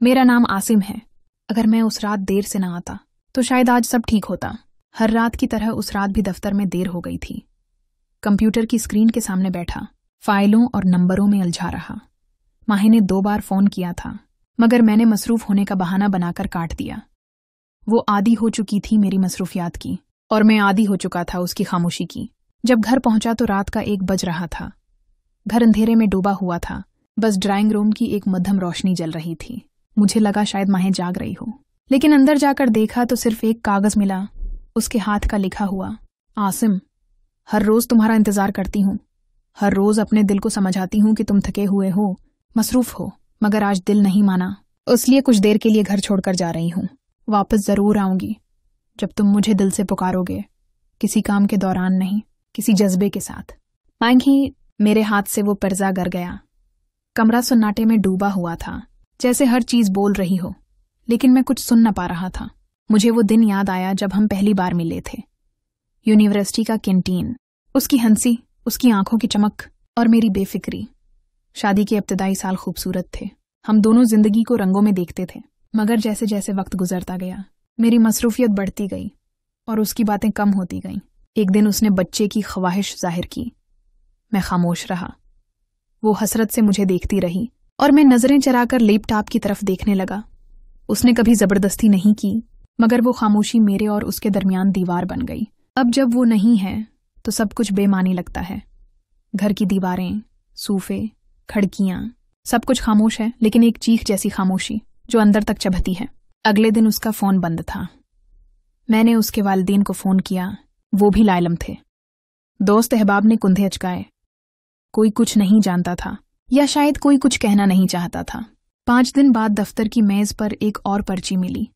मेरा नाम आसिम है। अगर मैं उस रात देर से ना आता तो शायद आज सब ठीक होता। हर रात की तरह उस रात भी दफ्तर में देर हो गई थी। कंप्यूटर की स्क्रीन के सामने बैठा फाइलों और नंबरों में उलझा रहा। माही ने 2 बार फोन किया था, मगर मैंने मसरूफ होने का बहाना बनाकर काट दिया। वो आदी हो चुकी थी मेरी मसरूफियात की, और मैं आदी हो चुका था उसकी खामोशी की। जब घर पहुंचा तो रात का 1 बज रहा था। घर अंधेरे में डूबा हुआ था, बस ड्राइंग रूम की एक मध्यम रोशनी जल रही थी। मुझे लगा शायद माही जाग रही हो, लेकिन अंदर जाकर देखा तो सिर्फ एक कागज मिला, उसके हाथ का लिखा हुआ। आसिम, हर रोज तुम्हारा इंतजार करती हूँ। हर रोज अपने दिल को समझाती हूँ कि तुम थके हुए हो, मसरूफ हो, मगर आज दिल नहीं माना, इसलिए कुछ देर के लिए घर छोड़कर जा रही हूँ। वापस जरूर आऊंगी जब तुम मुझे दिल से पुकारोगे, किसी काम के दौरान नहीं, किसी जज्बे के साथ। माही, मेरे हाथ से वो पर्जा गिर गया। कमरा सन्नाटे में डूबा हुआ था, जैसे हर चीज बोल रही हो, लेकिन मैं कुछ सुन न पा रहा था। मुझे वो दिन याद आया जब हम पहली बार मिले थे। यूनिवर्सिटी का कैंटीन, उसकी हंसी, उसकी आंखों की चमक और मेरी बेफिक्री। शादी के इब्तिदाई साल खूबसूरत थे। हम दोनों जिंदगी को रंगों में देखते थे, मगर जैसे जैसे वक्त गुजरता गया मेरी मसरूफियत बढ़ती गई और उसकी बातें कम होती गईं। एक दिन उसने बच्चे की ख्वाहिश जाहिर की। मैं खामोश रहा। वो हसरत से मुझे देखती रही और मैं नजरें चराकर लैपटॉप की तरफ देखने लगा। उसने कभी जबरदस्ती नहीं की, मगर वो खामोशी मेरे और उसके दरमियान दीवार बन गई। अब जब वो नहीं है तो सब कुछ बेमानी लगता है। घर की दीवारें, सूफे, खिड़कियां, सब कुछ खामोश है, लेकिन एक चीख जैसी खामोशी जो अंदर तक चबहती है। अगले दिन उसका फोन बंद था। मैंने उसके वालिदैन को फोन किया, वो भी लाइलम थे। दोस्त अहबाब ने कुंधे अचकाए। कोई कुछ नहीं जानता था, या शायद कोई कुछ कहना नहीं चाहता था। 5 दिन बाद दफ्तर की मेज पर एक और पर्ची मिली।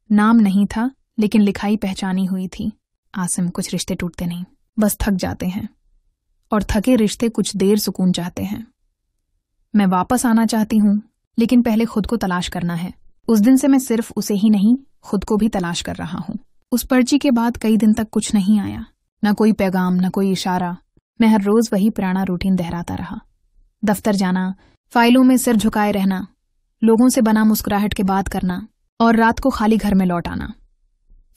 नाम नहीं था, लेकिन लिखाई पहचानी हुई थी। आसिम, कुछ रिश्ते टूटते नहीं, बस थक जाते हैं, और थके रिश्ते कुछ देर सुकून चाहते हैं। मैं वापस आना चाहती हूँ, लेकिन पहले खुद को तलाश करना है। उस दिन से मैं सिर्फ उसे ही नहीं, खुद को भी तलाश कर रहा हूँ। उस पर्ची के बाद कई दिन तक कुछ नहीं आया, न कोई पैगाम, न कोई इशारा। मैं हर रोज वही पुराना रूटीन दोहराता रहा। दफ्तर जाना, फाइलों में सिर झुकाए रहना, लोगों से बना मुस्कुराहट के बात करना, और रात को खाली घर में लौट आना।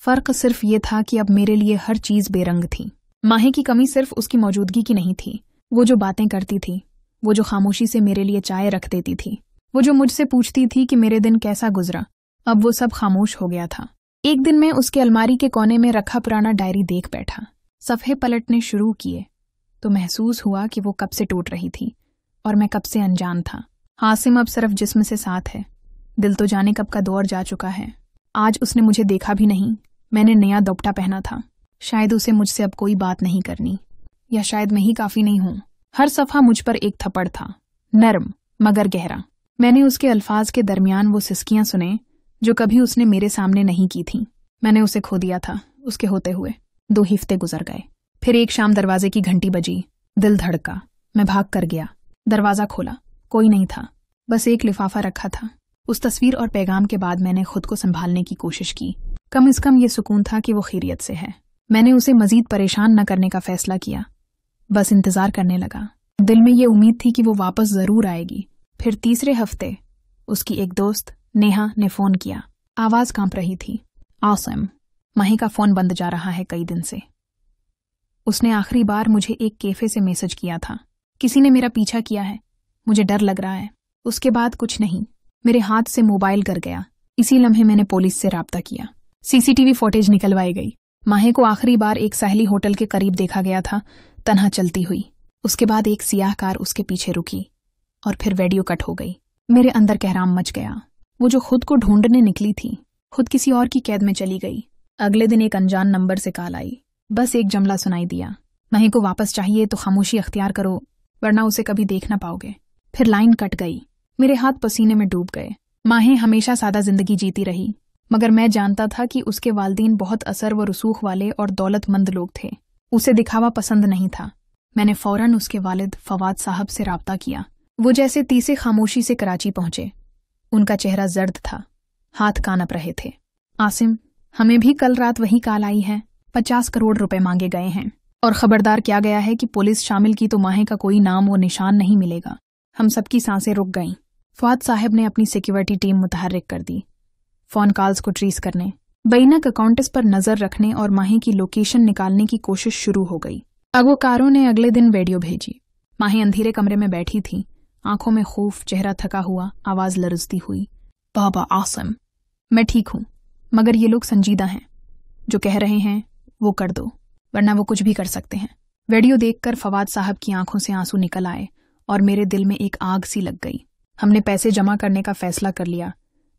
फर्क सिर्फ ये था कि अब मेरे लिए हर चीज बेरंग थी। माही की कमी सिर्फ उसकी मौजूदगी की नहीं थी। वो जो बातें करती थी, वो जो खामोशी से मेरे लिए चाय रख देती थी, वो जो मुझसे पूछती थी कि मेरे दिन कैसा गुजरा, अब वो सब खामोश हो गया था। एक दिन मैं उसके अलमारी के कोने में रखा पुराना डायरी देख बैठा। सफ़े पलटने शुरू किए तो महसूस हुआ कि वो कब से टूट रही थी और मैं कब से अनजान था। आसिम अब सिर्फ जिस्म से साथ है, दिल तो जाने कब का दौर जा चुका है। आज उसने मुझे देखा भी नहीं। मैंने नया दुपट्टा पहना था। शायद उसे मुझसे अब कोई बात नहीं करनी, या शायद मैं ही काफी नहीं हूं। हर सफ़ा मुझ पर एक थप्पड़ था, नर्म मगर गहरा। मैंने उसके अल्फाज के दरमियान वो सिसकियां सुने जो कभी उसने मेरे सामने नहीं की थी। मैंने उसे खो दिया था। उसके होते हुए 2 हफ्ते गुजर गए। फिर एक शाम दरवाजे की घंटी बजी। दिल धड़का। मैं भाग कर गया। दरवाजा खोला, कोई नहीं था, बस एक लिफाफा रखा था। उस तस्वीर और पैगाम के बाद मैंने खुद को संभालने की कोशिश की। कम से कम ये सुकून था कि वो खैरियत से है। मैंने उसे मजीद परेशान न करने का फैसला किया, बस इंतजार करने लगा। दिल में ये उम्मीद थी कि वो वापस जरूर आएगी। फिर तीसरे हफ्ते उसकी एक दोस्त नेहा ने फोन किया। आवाज कांप रही थी। आसिम, माही का फोन बंद जा रहा है कई दिन से। उसने आखिरी बार मुझे एक कैफे से मैसेज किया था। किसी ने मेरा पीछा किया है, मुझे डर लग रहा है। उसके बाद कुछ नहीं। मेरे हाथ से मोबाइल गिर गया। इसी लम्हे मैंने पुलिस से राब्ता किया। सीसीटीवी फुटेज निकलवाई गई। माही को आखिरी बार एक साहली होटल के करीब देखा गया था, तन्हा चलती हुई। उसके बाद एक सियाह कार उसके पीछे रुकी और फिर वीडियो कट हो गई। मेरे अंदर कहराम मच गया। वो जो खुद को ढूंढने निकली थी, खुद किसी और की कैद में चली गई। अगले दिन एक अनजान नंबर से कॉल आई। बस एक जुमला सुनाई दिया, माही को वापस चाहिए तो खामोशी अख्तियार करो, वरना उसे कभी देख ना पाओगे। फिर लाइन कट गई। मेरे हाथ पसीने में डूब गए। माही हमेशा सादा जिंदगी जीती रही, मगर मैं जानता था कि उसके वालिदैन बहुत असर व रसूख वाले और दौलतमंद लोग थे। उसे दिखावा पसंद नहीं था। मैंने फौरन उसके वालिद फवाद साहब से राब्ता किया। वो जैसे तीसे खामोशी से कराची पहुंचे। उनका चेहरा जर्द था, हाथ कांप रहे थे। आसिम, हमें भी कल रात वही कॉल आई है। 50 करोड़ रुपए मांगे गए हैं और खबरदार किया गया है कि पुलिस शामिल की तो माही का कोई नाम व निशान नहीं मिलेगा। हम सबकी सांसें रुक गईं। फवाद साहब ने अपनी सिक्योरिटी टीम मुतहर्रिक कर दी, फ़ोन कॉल्स को ट्रेस करने, बैनक अकाउंट्स पर नज़र रखने और माही की लोकेशन निकालने की कोशिश शुरू हो गई। अगवकारों ने अगले दिन वीडियो भेजी। माही अंधेरे कमरे में बैठी थी, आंखों में खौफ, चेहरा थका हुआ, आवाज लरजती हुई। बाबा आसम, मैं ठीक हूं, मगर ये लोग संजीदा हैं। जो कह रहे हैं वो कर दो, वरना वो कुछ भी कर सकते हैं। वीडियो देखकर फवाद साहब की आंखों से आंसू निकल आए और मेरे दिल में एक आग सी लग गई। हमने पैसे जमा करने का फैसला कर लिया,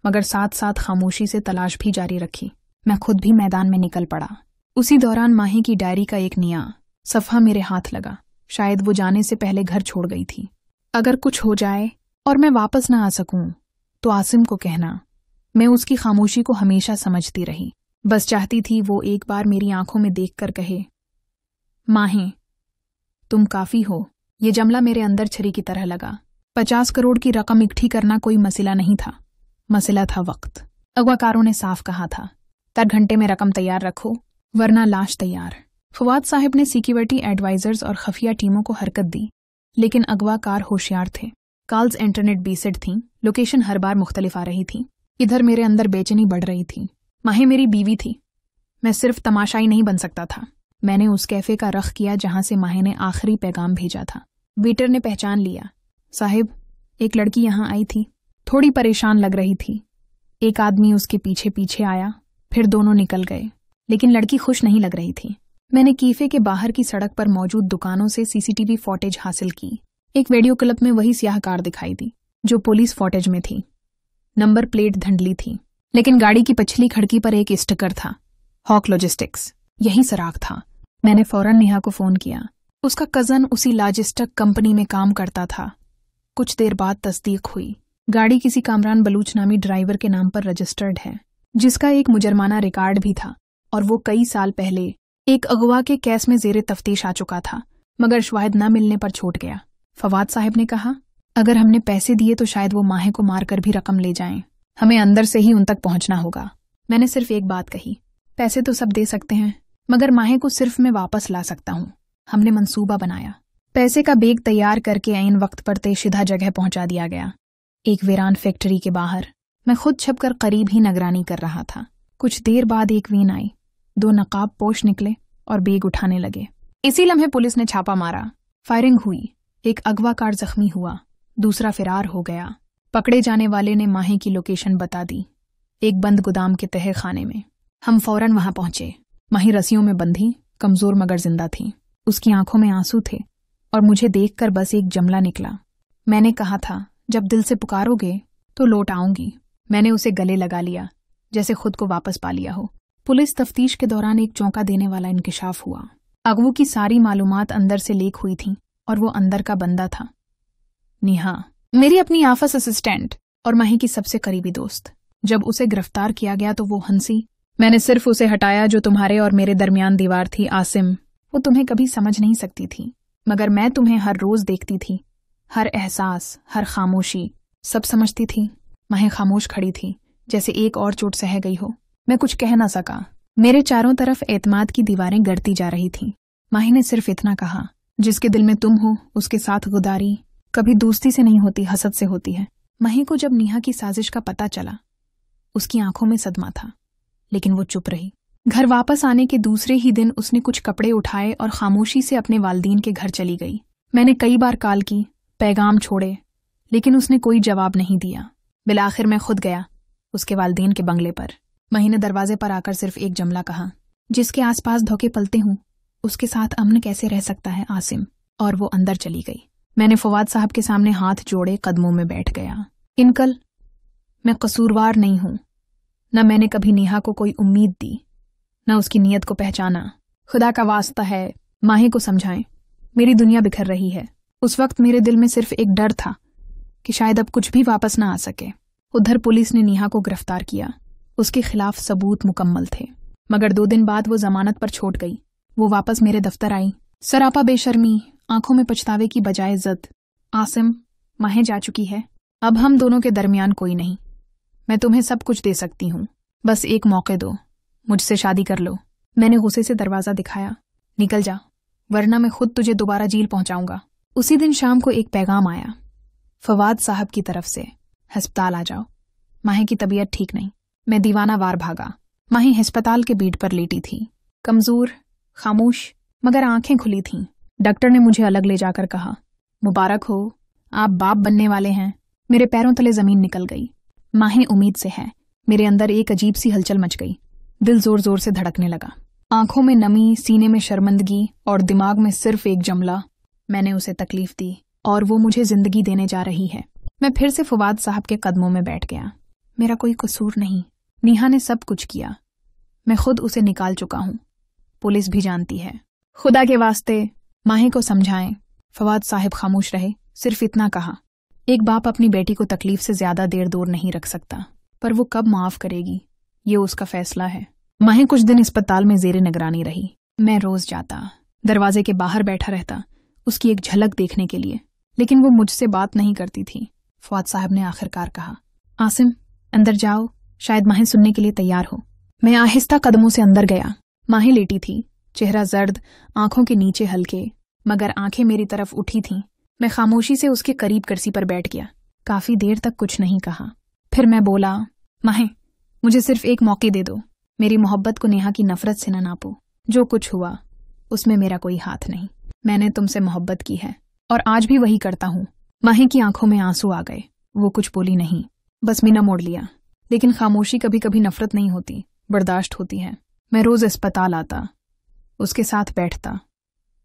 मगर साथ साथ खामोशी से तलाश भी जारी रखी। मैं खुद भी मैदान में निकल पड़ा। उसी दौरान माही की डायरी का एक नया सफ़ा मेरे हाथ लगा। शायद वो जाने से पहले घर छोड़ गई थी। अगर कुछ हो जाए और मैं वापस ना आ सकूं तो आसिम को कहना। मैं उसकी खामोशी को हमेशा समझती रही, बस चाहती थी वो एक बार मेरी आंखों में देखकर कहे, माही तुम काफी हो। ये जमला मेरे अंदर छरी की तरह लगा। 50 करोड़ की रकम इकट्ठी करना कोई मसला नहीं था, मसला था वक्त। अगवाकारों ने साफ कहा था, 3 घंटे में रकम तैयार रखो वरना लाश तैयार। फवाद साहब ने सिक्योरिटी एडवाइजर्स और खफिया टीमों को हरकत दी, लेकिन अगवाकार होशियार थे। कॉल्स इंटरनेट बेस्ड थीं, लोकेशन हर बार मुख्तलिफ आ रही थी। इधर मेरे अंदर बेचैनी बढ़ रही थी। माही मेरी बीवी थी, मैं सिर्फ तमाशाई नहीं बन सकता था। मैंने उस कैफे का रख किया जहां से माही ने आखिरी पैगाम भेजा था। वेटर ने पहचान लिया। साहिब, एक लड़की यहां आई थी, थोड़ी परेशान लग रही थी। एक आदमी उसके पीछे पीछे आया, फिर दोनों निकल गए, लेकिन लड़की खुश नहीं लग रही थी। मैंने कैफे के बाहर की सड़क पर मौजूद दुकानों से सीसीटीवी फुटेज हासिल की। एक वीडियो क्लिप में वही स्याह कार दिखाई दी जो पुलिस फुटेज में थी। नंबर प्लेट धंधली थी, लेकिन गाड़ी की पिछली खिड़की पर एक स्टिकर था, हॉक लॉजिस्टिक्स। यही सराग था। मैंने फौरन नेहा को फोन किया। उसका कजन उसी लॉजिस्टिक कंपनी में काम करता था। कुछ देर बाद तस्दीक हुई। गाड़ी किसी कामरान बलूच नामी ड्राइवर के नाम पर रजिस्टर्ड है, जिसका एक मुजरमाना रिकॉर्ड भी था, और वो कई साल पहले एक अगवा के केस में जेरे तफ्तीश आ चुका था, मगर शवाहिद न मिलने पर छूट गया। फवाद साहब ने कहा, अगर हमने पैसे दिए तो शायद वो माहे को मारकर भी रकम ले जाएं। हमें अंदर से ही उन तक पहुंचना होगा। मैंने सिर्फ एक बात कही, पैसे तो सब दे सकते हैं, मगर माहे को सिर्फ मैं वापस ला सकता हूं। हमने मंसूबा बनाया। पैसे का बैग तैयार करके ऐन वक्त पर तयशुदा जगह पहुंचा दिया गया, एक वीरान फैक्ट्री के बाहर। मैं खुद छपकर करीब ही निगरानी कर रहा था। कुछ देर बाद एक वीन आई, 2 नकाब पोश निकले और बैग उठाने लगे। इसी लम्हे पुलिस ने छापा मारा। फायरिंग हुई। एक अगवाकार जख्मी हुआ, दूसरा फरार हो गया। पकड़े जाने वाले ने माही की लोकेशन बता दी, एक बंद गोदाम के तहे खाने में। हम फौरन वहां पहुंचे। माही रस्सियों में बंधी, कमजोर मगर जिंदा थी। उसकी आंखों में आंसू थे और मुझे देखकर बस एक जमला निकला। मैंने कहा था, जब दिल से पुकारोगे तो लौट आऊंगी। मैंने उसे गले लगा लिया, जैसे खुद को वापस पा लिया हो। पुलिस तफ्तीश के दौरान एक चौंका देने वाला इंकिशाफ हुआ। अगवू की सारी मालूमात अंदर से लीक हुई थी और वो अंदर का बंदा था। नेहा, मेरी अपनी ऑफिस असिस्टेंट और माही की सबसे करीबी दोस्त। जब उसे गिरफ्तार किया गया तो वो हंसी। मैंने सिर्फ उसे हटाया जो तुम्हारे और मेरे दरमियान दीवार थी। आसिम, वो तुम्हें कभी समझ नहीं सकती थी, मगर मैं तुम्हें हर रोज देखती थी। हर एहसास, हर खामोशी, सब समझती थी। माही खामोश खड़ी थी, जैसे एक और चोट सह गई हो। मैं कुछ कह ना सका। मेरे चारों तरफ एतमाद की दीवारें गड़ती जा रही थीं। माही ने सिर्फ इतना कहा, जिसके दिल में तुम हो उसके साथ गुदारी कभी दोस्ती से नहीं होती, हसद से होती है। माही को जब नेहा की साजिश का पता चला, उसकी आंखों में सदमा था, लेकिन वो चुप रही। घर वापस आने के दूसरे ही दिन उसने कुछ कपड़े उठाए और खामोशी से अपने वालिदीन के घर चली गई। मैंने कई बार कॉल की, पैगाम छोड़े, लेकिन उसने कोई जवाब नहीं दिया। बिलाखिर मैं खुद गया उसके वालिदीन के बंगले पर। माही ने दरवाजे पर आकर सिर्फ एक जमला कहा, जिसके आसपास धोखे पलते हूं उसके साथ अमन कैसे रह सकता है आसिम। और वो अंदर चली गई। मैंने फवाद साहब के सामने हाथ जोड़े कदमों में बैठ गया। इनकल, मैं कसूरवार नहीं हूं। न मैंने कभी नेहा को कोई उम्मीद दी, न उसकी नीयत को पहचाना। खुदा का वास्ता है, माही को समझाएं, मेरी दुनिया बिखर रही है। उस वक्त मेरे दिल में सिर्फ एक डर था कि शायद अब कुछ भी वापस ना आ सके। उधर पुलिस ने नेहा को गिरफ्तार किया। उसके खिलाफ सबूत मुकम्मल थे, मगर 2 दिन बाद वो जमानत पर छूट गई। वो वापस मेरे दफ्तर आई, सरापा बेशर्मी, आंखों में पछतावे की बजाय जिद। आसिम, माही जा चुकी है, अब हम दोनों के दरमियान कोई नहीं। मैं तुम्हें सब कुछ दे सकती हूँ, बस एक मौके दो, मुझसे शादी कर लो। मैंने गुस्से से दरवाजा दिखाया, निकल जा, वरना मैं खुद तुझे दोबारा जेल पहुंचाऊंगा। उसी दिन शाम को एक पैगाम आया, फवाद साहब की तरफ से। अस्पताल आ जाओ, माही की तबीयत ठीक नहीं। मैं दीवाना वार भागा। माही अस्पताल के बेड पर लेटी थी, कमजोर, खामोश, मगर आंखें खुली थीं। डॉक्टर ने मुझे अलग ले जाकर कहा, मुबारक हो, आप बाप बनने वाले हैं। मेरे पैरों तले जमीन निकल गई। माही उम्मीद से है। मेरे अंदर एक अजीब सी हलचल मच गई। दिल जोर जोर से धड़कने लगा। आंखों में नमी, सीने में शर्मिंदगी और दिमाग में सिर्फ एक जुमला, मैंने उसे तकलीफ दी और वो मुझे जिंदगी देने जा रही है। मैं फिर से फवाद साहब के कदमों में बैठ गया। मेरा कोई कसूर नहीं, नेहा ने सब कुछ किया। मैं खुद उसे निकाल चुका हूं, पुलिस भी जानती है। खुदा के वास्ते माही को समझाएं। फवाद साहब खामोश रहे, सिर्फ इतना कहा, एक बाप अपनी बेटी को तकलीफ से ज्यादा देर दूर नहीं रख सकता, पर वो कब माफ करेगी ये उसका फैसला है। माही कुछ दिन अस्पताल में जेरे निगरानी रही। मैं रोज जाता, दरवाजे के बाहर बैठा रहता, उसकी एक झलक देखने के लिए, लेकिन वो मुझसे बात नहीं करती थी। फवाद साहब ने आखिरकार कहा, आसिम अंदर जाओ, शायद माही सुनने के लिए तैयार हो। मैं आहिस्ता कदमों से अंदर गया। माही लेटी थी, चेहरा जर्द, आंखों के नीचे हल्के, मगर आंखें मेरी तरफ उठी थीं। मैं खामोशी से उसके करीब कुर्सी पर बैठ गया। काफी देर तक कुछ नहीं कहा। फिर मैं बोला, माही मुझे सिर्फ एक मौके दे दो। मेरी मोहब्बत को नेहा की नफरत से न नापो। जो कुछ हुआ उसमें मेरा कोई हाथ नहीं। मैंने तुमसे मोहब्बत की है और आज भी वही करता हूँ। माही की आंखों में आंसू आ गए। वो कुछ बोली नहीं, बस मीना मोड़ लिया। लेकिन खामोशी कभी कभी नफरत नहीं होती, बर्दाश्त होती है। मैं रोज अस्पताल आता, उसके साथ बैठता,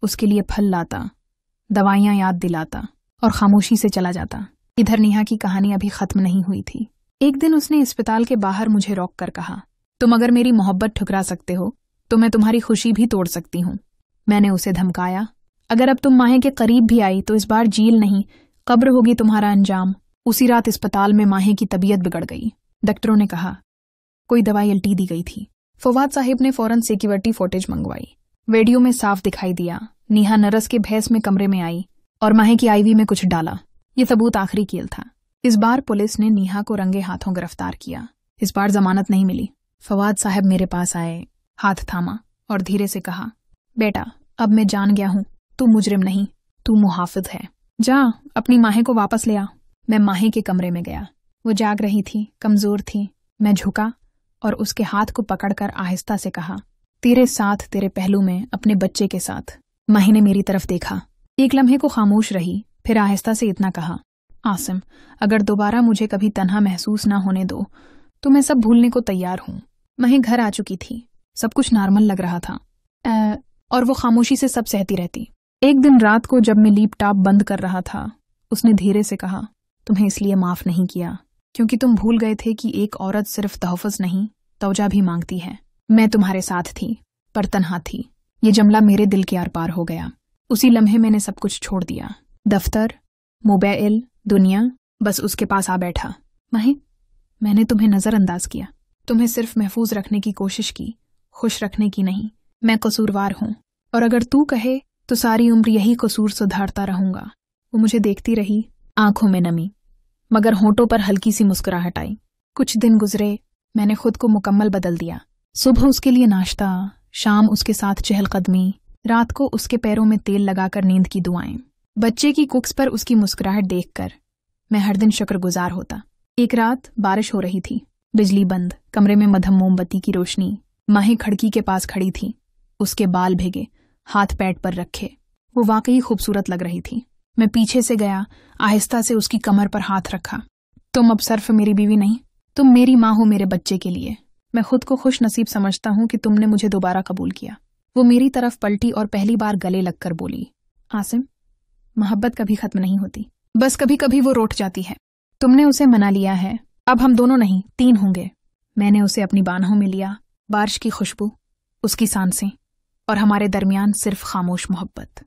उसके लिए फल लाता, दवाइयां याद दिलाता और खामोशी से चला जाता। इधर नेहा की कहानी अभी खत्म नहीं हुई थी। एक दिन उसने अस्पताल के बाहर मुझे रोक कर कहा, तुम अगर मेरी मोहब्बत ठुकरा सकते हो तो मैं तुम्हारी खुशी भी तोड़ सकती हूँ। मैंने उसे धमकाया, अगर अब तुम माही के करीब भी आई तो इस बार जेल नहीं, कब्र होगी तुम्हारा अंजाम। उसी रात अस्पताल में माही की तबीयत बिगड़ गई। डॉक्टरों ने कहा कोई दवाई उल्टी दी गई थी। फवाद साहिब ने फौरन सिक्योरिटी फुटेज मंगवाई। वीडियो में साफ दिखाई दिया नेहा नरस के भैंस में कमरे में आई और माही की आईवी में कुछ डाला। ये सबूत आखिरी कील था। इस बार पुलिस ने नेहा को रंगे हाथों गिरफ्तार किया। इस बार जमानत नहीं मिली। फवाद साहब मेरे पास आए, हाथ थामा और धीरे से कहा, बेटा अब मैं जान गया हूँ, तू मुजरिम नहीं, तू मुहाफिज है। जा अपनी माही को वापस ले आ। मैं माही के कमरे में गया। वो जाग रही थी, कमजोर थी। मैं झुका और उसके हाथ को पकड़कर आहिस्ता से कहा, तेरे साथ, तेरे पहलू में, अपने बच्चे के साथ। माही ने मेरी तरफ देखा, एक लम्हे को खामोश रही, फिर आहिस्ता से इतना कहा, आसिम अगर दोबारा मुझे कभी तन्हा महसूस ना होने दो तो मैं सब भूलने को तैयार हूँ। माही घर आ चुकी थी, सब कुछ नॉर्मल लग रहा था और वो खामोशी से सब सहती रहती। एक दिन रात को जब मैं लैपटॉप बंद कर रहा था, उसने धीरे से कहा, तुम्हें इसलिए माफ नहीं किया क्योंकि तुम भूल गए थे कि एक औरत सिर्फ तहफ़्फ़ुज़ नहीं, तौजा भी मांगती है। मैं तुम्हारे साथ थी पर तन्हा थी। ये जुमला मेरे दिल के आर पार हो गया। उसी लम्हे मैंने सब कुछ छोड़ दिया, दफ्तर, मोबाइल, दुनिया, बस उसके पास आ बैठा। माही मैंने तुम्हें नजरअंदाज किया, तुम्हें सिर्फ महफूज रखने की कोशिश की, खुश रखने की नहीं। मैं कसूरवार हूँ और अगर तू कहे तो सारी उम्र यही कसूर सुधारता रहूंगा। वो मुझे देखती रही, आंखों में नमी, मगर होंठों पर हल्की सी मुस्कुराहट आई। कुछ दिन गुजरे, मैंने खुद को मुकम्मल बदल दिया। सुबह उसके लिए नाश्ता, शाम उसके साथ चहलकदमी, रात को उसके पैरों में तेल लगाकर नींद की दुआएं। बच्चे की कुक्स पर उसकी मुस्कुराहट देखकर मैं हर दिन शुक्रगुजार होता। एक रात बारिश हो रही थी, बिजली बंद, कमरे में मध्यम मोमबत्ती की रोशनी। माही खिड़की के पास खड़ी थी, उसके बाल भीगे, हाथ पैड पर रखे। वो वाकई खूबसूरत लग रही थी। मैं पीछे से गया, आहिस्ता से उसकी कमर पर हाथ रखा। तुम अब सिर्फ मेरी बीवी नहीं, तुम मेरी माँ हो मेरे बच्चे के लिए। मैं खुद को खुश नसीब समझता हूँ कि तुमने मुझे दोबारा कबूल किया। वो मेरी तरफ पलटी और पहली बार गले लगकर बोली, आसिम मोहब्बत कभी खत्म नहीं होती, बस कभी कभी वो रूठ जाती है। तुमने उसे मना लिया है, अब हम दोनों नहीं 3 होंगे। मैंने उसे अपनी बाहों में लिया, बारिश की खुशबू, उसकी सांसें और हमारे दरमियान सिर्फ खामोश मोहब्बत।